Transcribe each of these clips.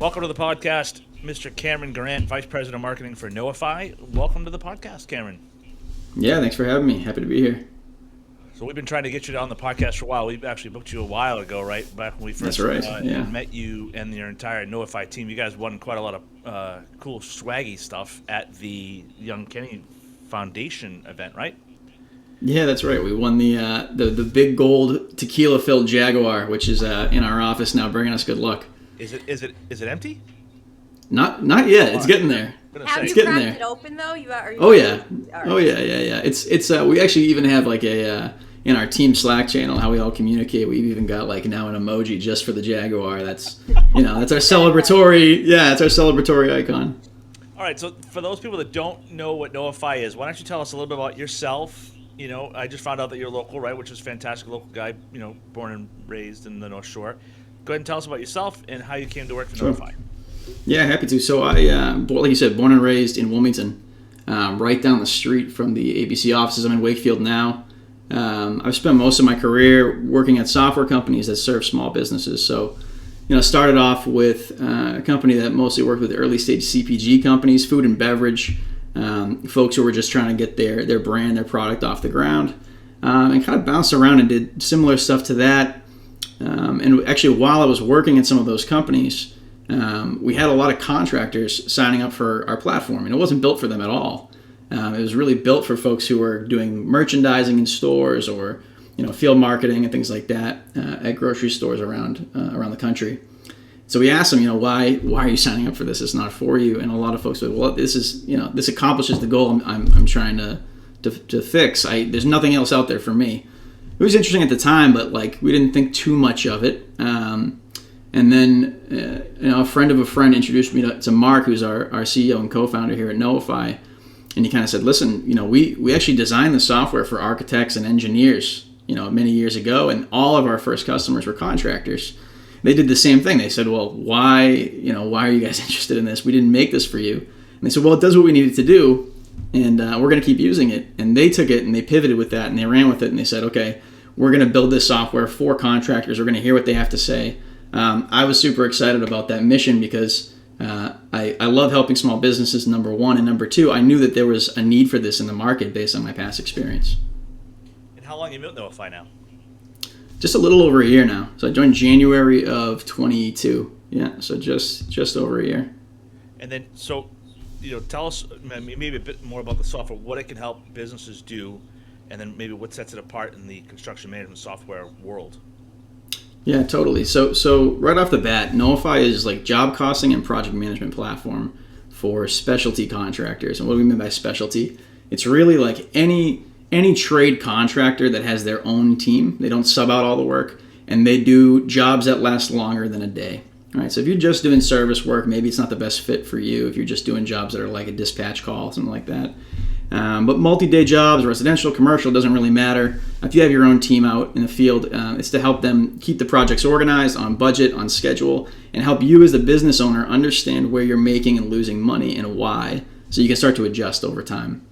Welcome to the podcast, Mr. Cam Garrant, Vice President of Marketing for Knowify. Welcome to the podcast, Cameron. Yeah, thanks for having me. Happy to be here. So we've been trying to get you on the podcast for a while. We actually booked you a while ago, right? Back when we first That's right. Yeah. met you and your entire Knowify team. You guys won quite a lot of cool swaggy stuff at the Young Kenny Foundation event, right? Yeah, that's right. We won the big gold tequila filled Jaguar, which is in our office now, bringing us good luck. Is it empty? Not yet. It's getting there. Have It's you getting cracked there. it open though? Oh yeah. All right. Oh yeah. It's we actually even have like a in our team Slack channel how we all communicate. We've even got like now an emoji just for the Jaguar. That's that's our celebratory. Yeah, it's our celebratory icon. All right. So for those people that don't know what Knowify is, why don't you tell us a little bit about yourself? I just found out that you're local, right? Which is fantastic. Local guy, born and raised in the North Shore. Go ahead and tell us about yourself and how you came to work for Knowify. Yeah, happy to. So I, like you said, born and raised in Wilmington, right down the street from the ABC offices. I'm in Wakefield now. I've spent most of my career working at software companies that serve small businesses. So, started off with a company that mostly worked with early stage CPG companies, food and beverage, folks who were just trying to get their brand, their product off the ground, and kind of bounced around and did similar stuff to that. And actually, while I was working at some of those companies, we had a lot of contractors signing up for our platform, and it wasn't built for them at all. It was really built for folks who were doing merchandising in stores or field marketing and things like that at grocery stores around the country. So we asked them, why are you signing up for this? It's not for you. And a lot of folks said, well, this accomplishes the goal I'm trying to fix. There's nothing else out there for me. It was interesting at the time, but we didn't think too much of it. And then, a friend of a friend introduced me to Mark, who's our CEO and co-founder here at Knowify. And he kind of said, listen, we actually designed the software for architects and engineers, many years ago. And all of our first customers were contractors. They did the same thing. They said, well, why are you guys interested in this? We didn't make this for you. And they said, well, it does what we need it to do. And we're going to keep using it. And they took it and they pivoted with that and they ran with it. And they said, okay, we're going to build this software for contractors. We're going to hear what they have to say. I was super excited about that mission because I love helping small businesses, number one. And number two, I knew that there was a need for this in the market based on my past experience. And how long have you been with Knowify now? Just a little over a year now. So I joined January of 22. Yeah, so just over a year. And then, tell us maybe a bit more about the software, what it can help businesses do, and then maybe what sets it apart in the construction management software world. Yeah, totally. So right off the bat, Knowify is like job costing and project management platform for specialty contractors. And what do we mean by specialty? It's really like any trade contractor that has their own team. They don't sub out all the work, and they do jobs that last longer than a day. All right. So if you're just doing service work, maybe it's not the best fit for you. If you're just doing jobs that are like a dispatch call, something like that. But multi-day jobs, residential, commercial, doesn't really matter. If you have your own team out in the field, it's to help them keep the projects organized, on budget, on schedule, and help you as the business owner understand where you're making and losing money and why, so you can start to adjust over time.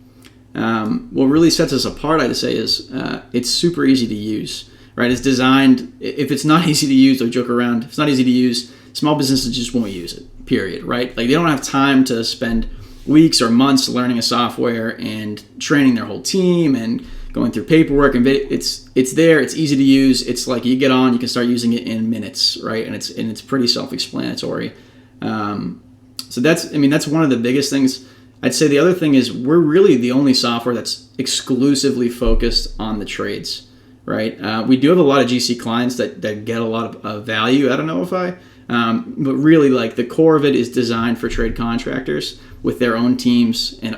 What really sets us apart, I'd say, is it's super easy to use. Right? It's designed, if it's not easy to use, or joke around, if it's not easy to use, small businesses just won't use it, period, right? Like they don't have time to spend weeks or months learning a software and training their whole team and going through paperwork, and it's there, it's easy to use. It's like you get on, you can start using it in minutes, right? And it's pretty self-explanatory. So that's one of the biggest things. I'd say the other thing is we're really the only software that's exclusively focused on the trades, right? We do have a lot of GC clients that get a lot of value out of Knowify, but really like the core of it is designed for trade contractors with their own teams, and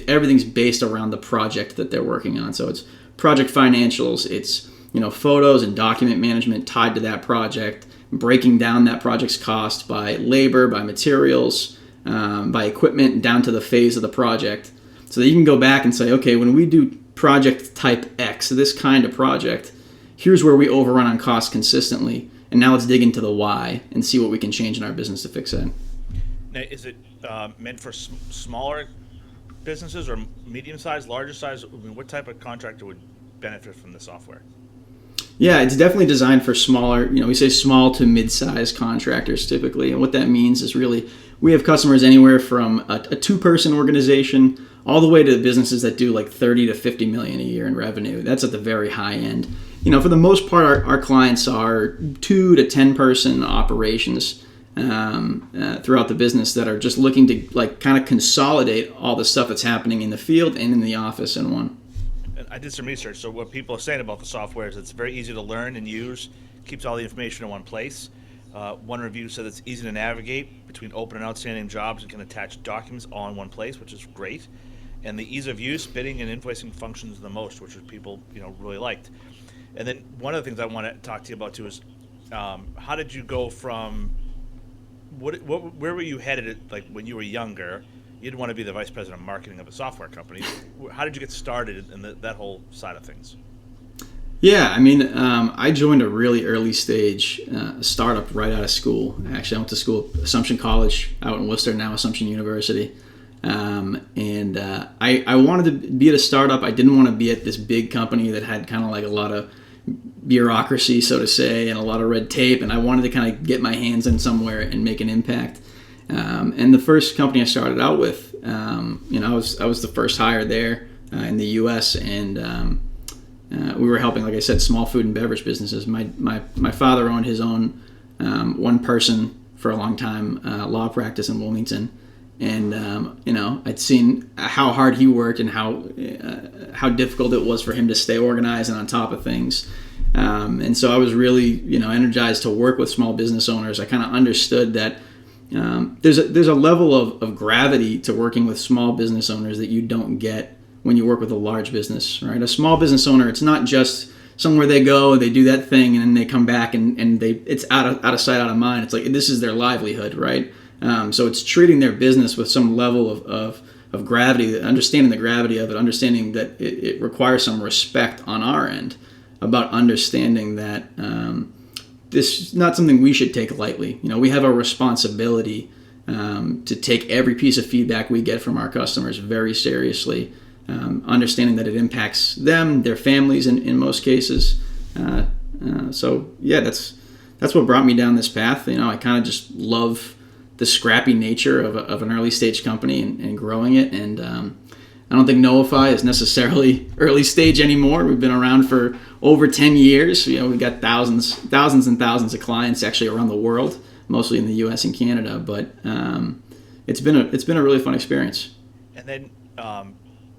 everything's based around the project that they're working on. So it's project financials, it's photos and document management tied to that project, breaking down that project's cost by labor, by materials, by equipment, down to the phase of the project, so that you can go back and say, okay, when we do project type X, this kind of project, here's where we overrun on cost consistently, and now let's dig into the why and see what we can change in our business to fix it. Now, is it meant for smaller businesses or medium-sized, larger size? I mean, what type of contractor would benefit from the software? Yeah, it's definitely designed for smaller, we say small to mid-sized contractors typically. And what that means is really we have customers anywhere from a two-person organization all the way to businesses that do like 30 to 50 million a year in revenue. That's at the very high end. For the most part, our clients are 2 to 10 person operations throughout the business that are just looking to like kind of consolidate all the stuff that's happening in the field and in the office in one. I did some research. So what people are saying about the software is it's very easy to learn and use, keeps all the information in one place. One review said it's easy to navigate between open and outstanding jobs and can attach documents all in one place, which is great. And the ease of use, bidding and invoicing functions the most, which is people really liked. And then one of the things I want to talk to you about too is how did you go from where were you headed like when you were younger? You didn't want to be the vice president of marketing of a software company. How did you get started in that whole side of things? Yeah, I joined a really early stage startup right out of school. Actually, I went to school at Assumption College out in Worcester, now Assumption University. I wanted to be at a startup. I didn't want to be at this big company that had kind of like a lot of bureaucracy, so to say, and a lot of red tape. And I wanted to kind of get my hands in somewhere and make an impact. And the first company I started out with, I was the first hire there in the U.S. and we were helping, like I said, small food and beverage businesses. My father owned his own one person for a long time law practice in Wilmington, and I'd seen how hard he worked and how difficult it was for him to stay organized and on top of things. And so I was really energized to work with small business owners. I kind of understood that. There's a level of gravity to working with small business owners that you don't get when you work with a large business, right? A small business owner, it's not just somewhere they go, they do that thing, and then they come back and it's out of sight, out of mind. It's like this is their livelihood, right? So it's treating their business with some level of gravity, understanding the gravity of it, understanding that it requires some respect on our end about understanding that this is not something we should take lightly. We have a responsibility to take every piece of feedback we get from our customers very seriously, understanding that it impacts them, their families in most cases. So yeah, that's what brought me down this path. I kind of just love the scrappy nature of an early stage company and growing it. And I don't think Knowify is necessarily early stage anymore. We've been around for over 10 years. We got thousands and thousands of clients actually around the world, mostly in the U.S. and Canada. But it's been a really fun experience. And then,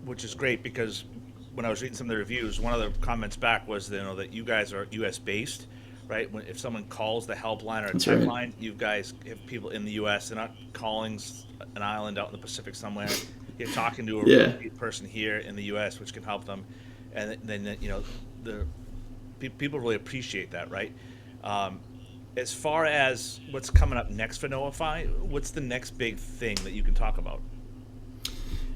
which is great because when I was reading some of the reviews, one of the comments back was that you guys are U.S. based, right? If someone calls the helpline or a tech line, you guys have people in the U.S. They're not calling an island out in the Pacific somewhere. You're talking to a person here in the U.S., which can help them, and then the people really appreciate that, right? As far as what's coming up next for Knowify, what's the next big thing that you can talk about?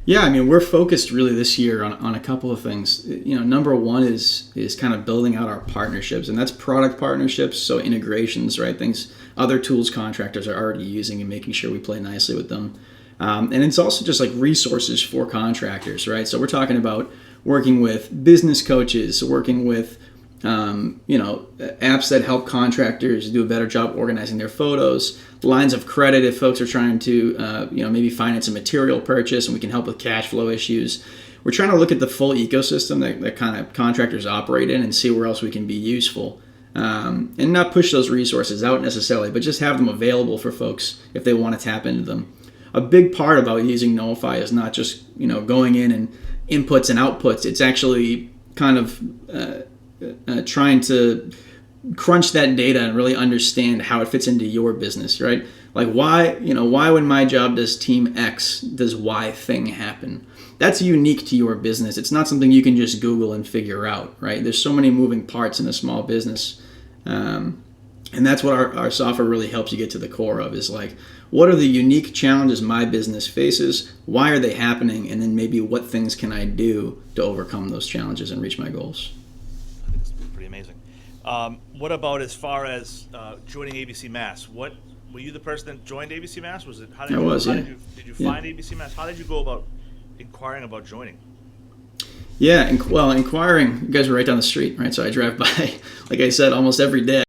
Yeah, we're focused really this year on a couple of things. Number one is kind of building out our partnerships, and that's product partnerships, so integrations, right? Things other tools contractors are already using and making sure we play nicely with them. And it's also just like resources for contractors, right? So we're talking about working with business coaches, working with apps that help contractors do a better job organizing their photos, lines of credit if folks are trying to maybe finance a material purchase, and we can help with cash flow issues. We're trying to look at the full ecosystem that kind of contractors operate in and see where else we can be useful. And not push those resources out necessarily, but just have them available for folks if they want to tap into them. A big part about using Knowify is not just going in and inputs and outputs. It's actually kind of trying to crunch that data and really understand how it fits into your business, right? Like why when my job does team X does Y thing happen? That's unique to your business. It's not something you can just Google and figure out, right? There's so many moving parts in a small business. And that's what our software really helps you get to the core of, is like, what are the unique challenges my business faces? Why are they happening? And then maybe what things can I do to overcome those challenges and reach my goals? I think it's pretty amazing. What about as far as joining ABC Mass? Were you the person that joined ABC Mass? Was it? Did you find ABC Mass? How did you go about inquiring about joining? Yeah, well, inquiring, you guys are right down the street, right? So I drive by, like I said, almost every day.